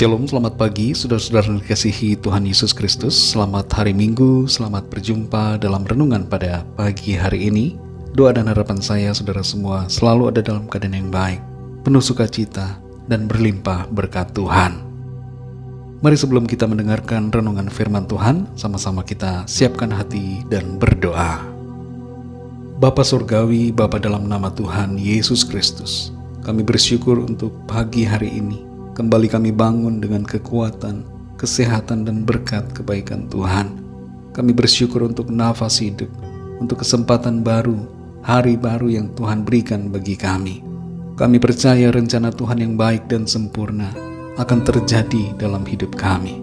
Shalom, selamat pagi saudara-saudara yang dikasihi Tuhan Yesus Kristus. Selamat hari Minggu, selamat berjumpa dalam renungan pada pagi hari ini. Doa dan harapan saya saudara semua selalu ada dalam keadaan yang baik, penuh sukacita dan berlimpah berkat Tuhan. Mari sebelum kita mendengarkan renungan firman Tuhan, sama-sama kita siapkan hati dan berdoa. Bapa Surgawi, Bapa dalam nama Tuhan Yesus Kristus, kami bersyukur untuk pagi hari ini. Kembali kami bangun dengan kekuatan, kesehatan dan berkat kebaikan Tuhan. Kami bersyukur untuk nafas hidup, untuk kesempatan baru, hari baru yang Tuhan berikan bagi kami. Kami percaya rencana Tuhan yang baik dan sempurna akan terjadi dalam hidup kami.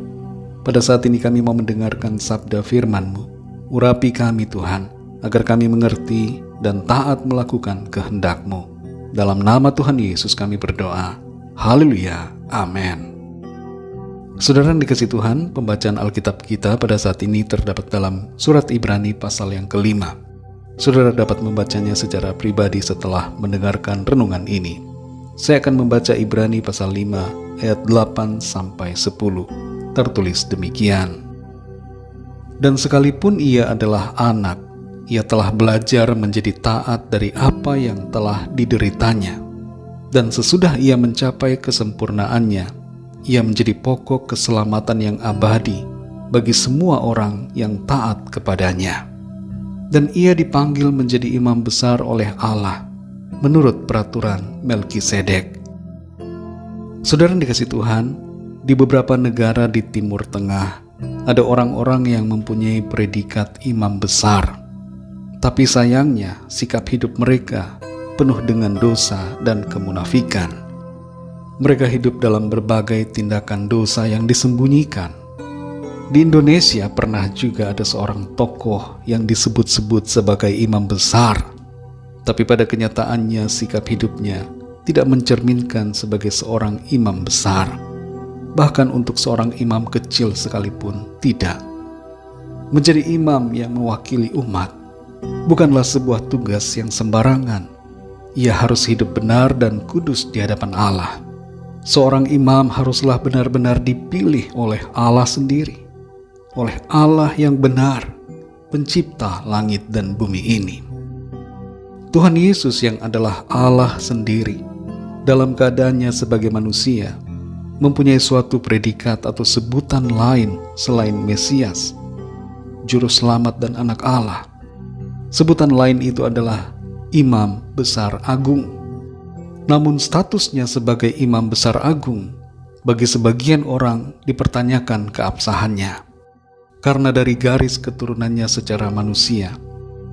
Pada saat ini kami mau mendengarkan sabda firman-Mu. Urapi kami Tuhan, agar kami mengerti dan taat melakukan kehendak-Mu. Dalam nama Tuhan Yesus kami berdoa. Haleluya, amin. Saudara yang dikasihi Tuhan, pembacaan Alkitab kita pada saat ini terdapat dalam surat Ibrani pasal yang ke-5. Saudara dapat membacanya secara pribadi setelah mendengarkan renungan ini. Saya akan membaca Ibrani pasal 5 ayat 8 sampai 10. Tertulis demikian. Dan sekalipun ia adalah anak, ia telah belajar menjadi taat dari apa yang telah dideritanya. Dan sesudah ia mencapai kesempurnaannya, ia menjadi pokok keselamatan yang abadi bagi semua orang yang taat kepadanya. Dan ia dipanggil menjadi imam besar oleh Allah menurut peraturan Melkisedek. Saudara yang dikasihi Tuhan, di beberapa negara di Timur Tengah ada orang-orang yang mempunyai predikat imam besar. Tapi sayangnya sikap hidup mereka penuh dengan dosa dan kemunafikan. Mereka hidup dalam berbagai tindakan dosa yang disembunyikan. Di Indonesia pernah juga ada seorang tokoh yang disebut-sebut sebagai imam besar, tapi pada kenyataannya sikap hidupnya tidak mencerminkan sebagai seorang imam besar. Bahkan untuk seorang imam kecil sekalipun tidak. Menjadi imam yang mewakili umat bukanlah sebuah tugas yang sembarangan. Ia harus hidup benar dan kudus di hadapan Allah. Seorang imam haruslah benar-benar dipilih oleh Allah sendiri, oleh Allah yang benar, pencipta langit dan bumi ini. Tuhan Yesus yang adalah Allah sendiri, dalam keadaannya sebagai manusia, mempunyai suatu predikat atau sebutan lain selain Mesias, Juru Selamat dan Anak Allah. Sebutan lain itu adalah Imam Besar Agung. Namun statusnya sebagai Imam Besar Agung bagi sebagian orang dipertanyakan keabsahannya. Karena dari garis keturunannya secara manusia,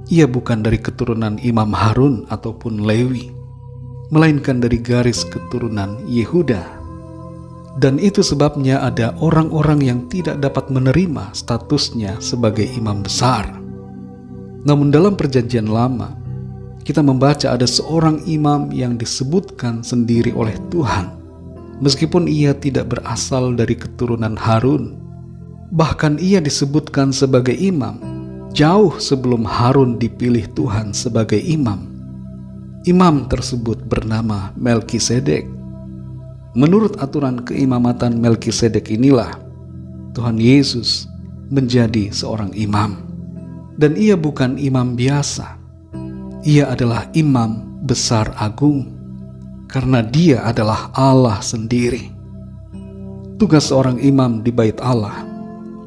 ia bukan dari keturunan Imam Harun ataupun Lewi, melainkan dari garis keturunan Yehuda. Dan itu sebabnya ada orang-orang yang tidak dapat menerima statusnya sebagai imam besar. Namun dalam perjanjian lama, kita membaca ada seorang imam yang disebutkan sendiri oleh Tuhan, meskipun ia tidak berasal dari keturunan Harun. Bahkan ia disebutkan sebagai imam jauh sebelum Harun dipilih Tuhan sebagai imam. Imam tersebut bernama Melkisedek. Menurut aturan keimamatan Melkisedek inilah Tuhan Yesus menjadi seorang imam. Dan ia bukan imam biasa. Ia adalah imam besar agung, karena dia adalah Allah sendiri. Tugas seorang imam di bait Allah,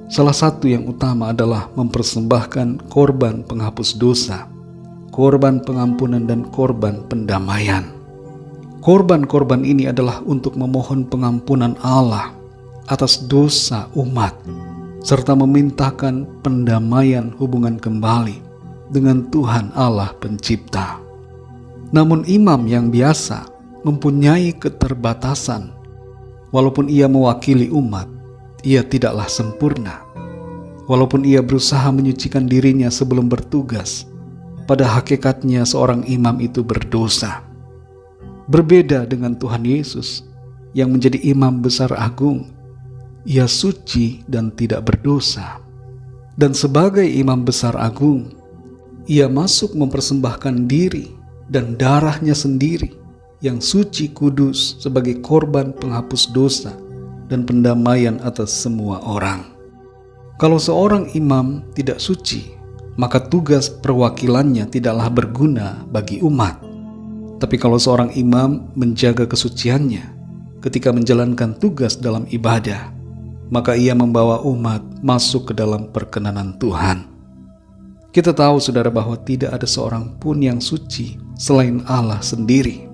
salah satu yang utama adalah mempersembahkan korban penghapus dosa, korban pengampunan dan korban pendamaian. Korban-korban ini adalah untuk memohon pengampunan Allah atas dosa umat, serta memintakan pendamaian hubungan kembali dengan Tuhan Allah pencipta. Namun imam yang biasa mempunyai keterbatasan. Walaupun ia mewakili umat, ia tidaklah sempurna. Walaupun ia berusaha menyucikan dirinya sebelum bertugas, pada hakikatnya seorang imam itu berdosa. Berbeda dengan Tuhan Yesus yang menjadi imam besar agung, ia suci dan tidak berdosa. Dan sebagai imam besar agung, ia masuk mempersembahkan diri dan darahnya sendiri yang suci kudus sebagai korban penghapus dosa dan pendamaian atas semua orang. Kalau seorang imam tidak suci, maka tugas perwakilannya tidaklah berguna bagi umat. Tapi kalau seorang imam menjaga kesuciannya ketika menjalankan tugas dalam ibadah, maka ia membawa umat masuk ke dalam perkenanan Tuhan. Kita tahu, saudara, bahwa tidak ada seorang pun yang suci selain Allah sendiri.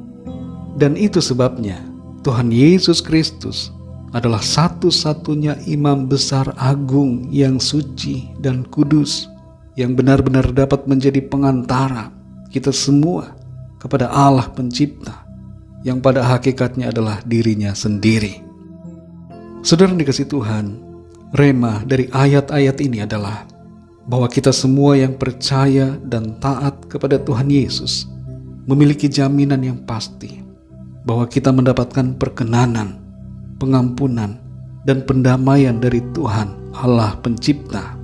Dan itu sebabnya Tuhan Yesus Kristus adalah satu-satunya imam besar agung yang suci dan kudus, yang benar-benar dapat menjadi pengantara kita semua kepada Allah Pencipta, yang pada hakikatnya adalah dirinya sendiri. Saudara dikasih Tuhan, rema dari ayat-ayat ini adalah bahwa kita semua yang percaya dan taat kepada Tuhan Yesus memiliki jaminan yang pasti bahwa kita mendapatkan perkenanan, pengampunan, dan pendamaian dari Tuhan Allah Pencipta,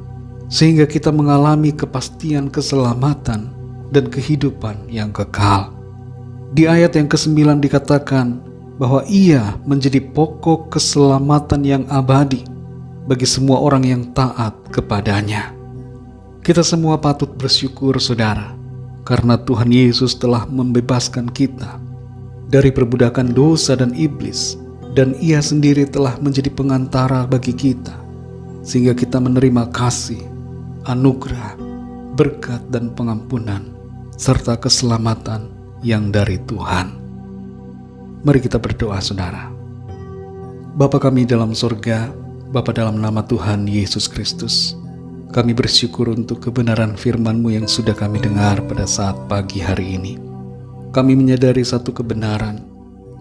sehingga kita mengalami kepastian keselamatan dan kehidupan yang kekal. Di ayat yang ke-9 dikatakan bahwa ia menjadi pokok keselamatan yang abadi bagi semua orang yang taat kepadanya. Kita semua patut bersyukur, saudara, karena Tuhan Yesus telah membebaskan kita dari perbudakan dosa dan iblis, dan ia sendiri telah menjadi pengantara bagi kita, sehingga kita menerima kasih, anugerah, berkat, dan pengampunan, serta keselamatan yang dari Tuhan. Mari kita berdoa, saudara. Bapa kami dalam sorga, Bapa dalam nama Tuhan Yesus Kristus, kami bersyukur untuk kebenaran firman-Mu yang sudah kami dengar pada saat pagi hari ini. Kami menyadari satu kebenaran,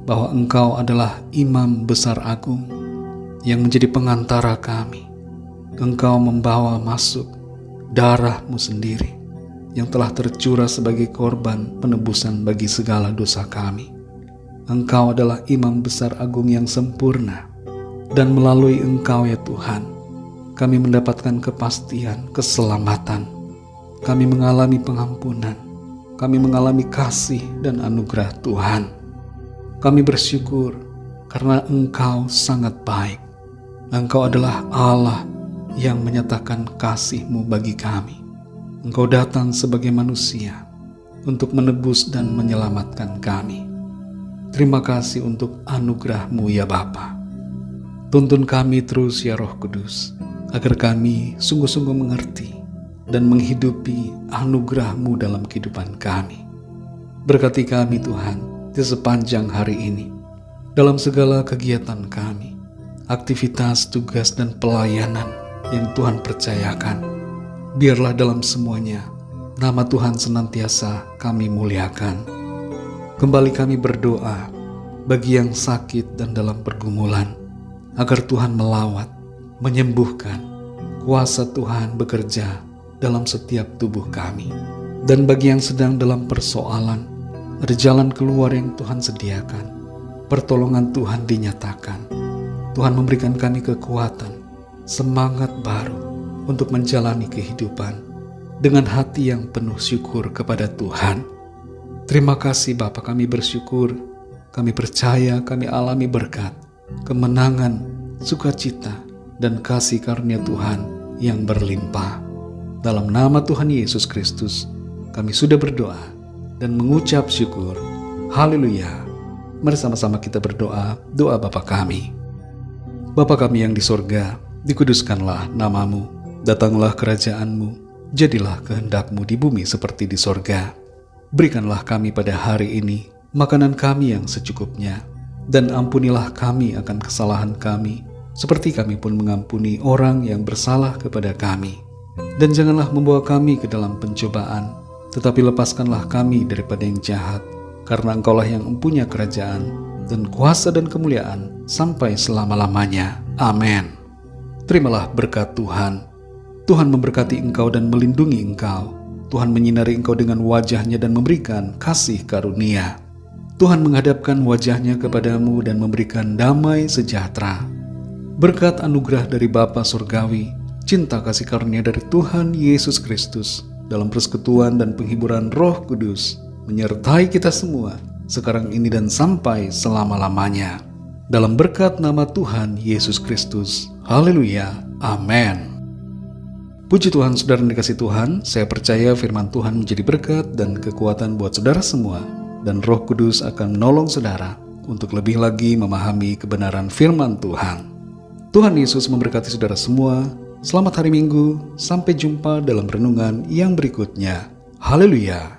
bahwa Engkau adalah imam besar agung yang menjadi pengantara kami. Engkau membawa masuk darah-Mu sendiri yang telah tercurah sebagai korban penebusan bagi segala dosa kami. Engkau adalah imam besar agung yang sempurna, dan melalui Engkau ya Tuhan, kami mendapatkan kepastian keselamatan. Kami mengalami pengampunan, kami mengalami kasih dan anugerah Tuhan. Kami bersyukur karena Engkau sangat baik. Engkau adalah Allah yang menyatakan kasih-Mu bagi kami. Engkau datang sebagai manusia untuk menebus dan menyelamatkan kami. Terima kasih untuk anugerah-Mu ya Bapa. Tuntun kami terus ya Roh Kudus, agar kami sungguh-sungguh mengerti dan menghidupi anugerah-Mu dalam kehidupan kami. Berkati kami Tuhan di sepanjang hari ini, dalam segala kegiatan kami, aktivitas, tugas, dan pelayanan yang Tuhan percayakan. Biarlah dalam semuanya nama Tuhan senantiasa kami muliakan. Kembali kami berdoa bagi yang sakit dan dalam pergumulan, agar Tuhan melawat, menyembuhkan. Kuasa Tuhan bekerja dalam setiap tubuh kami. Dan bagi yang sedang dalam persoalan, ada jalan keluar yang Tuhan sediakan. Pertolongan Tuhan dinyatakan. Tuhan memberikan kami kekuatan, semangat baru untuk menjalani kehidupan dengan hati yang penuh syukur kepada Tuhan. Terima kasih Bapa, kami bersyukur, kami percaya kami alami berkat, kemenangan, sukacita, dan kasih karunia Tuhan yang berlimpah. Dalam nama Tuhan Yesus Kristus, kami sudah berdoa dan mengucap syukur. Haleluya. Mari sama-sama kita berdoa, doa Bapa kami. Bapa kami yang di sorga, dikuduskanlah nama-Mu, datanglah kerajaan-Mu, jadilah kehendak-Mu di bumi seperti di sorga. Berikanlah kami pada hari ini makanan kami yang secukupnya, dan ampunilah kami akan kesalahan kami, seperti kami pun mengampuni orang yang bersalah kepada kami. Dan janganlah membawa kami ke dalam pencobaan, tetapi lepaskanlah kami daripada yang jahat, karena Engkaulah yang mempunyai kerajaan dan kuasa dan kemuliaan sampai selama-lamanya. Amin. Terimalah berkat Tuhan. Tuhan memberkati engkau dan melindungi engkau. Tuhan menyinari engkau dengan wajah-Nya dan memberikan kasih karunia. Tuhan menghadapkan wajah-Nya kepadamu dan memberikan damai sejahtera. Berkat anugerah dari Bapa Surgawi, cinta kasih karunia dari Tuhan Yesus Kristus, dalam persekutuan dan penghiburan Roh Kudus, menyertai kita semua, sekarang ini dan sampai selama-lamanya. Dalam berkat nama Tuhan Yesus Kristus. Haleluya. Amin. Puji Tuhan, saudara yang dikasihi Tuhan, saya percaya firman Tuhan menjadi berkat dan kekuatan buat saudara semua, dan Roh Kudus akan menolong saudara untuk lebih lagi memahami kebenaran firman Tuhan. Tuhan Yesus memberkati saudara semua. Selamat hari Minggu, sampai jumpa dalam renungan yang berikutnya. Haleluya.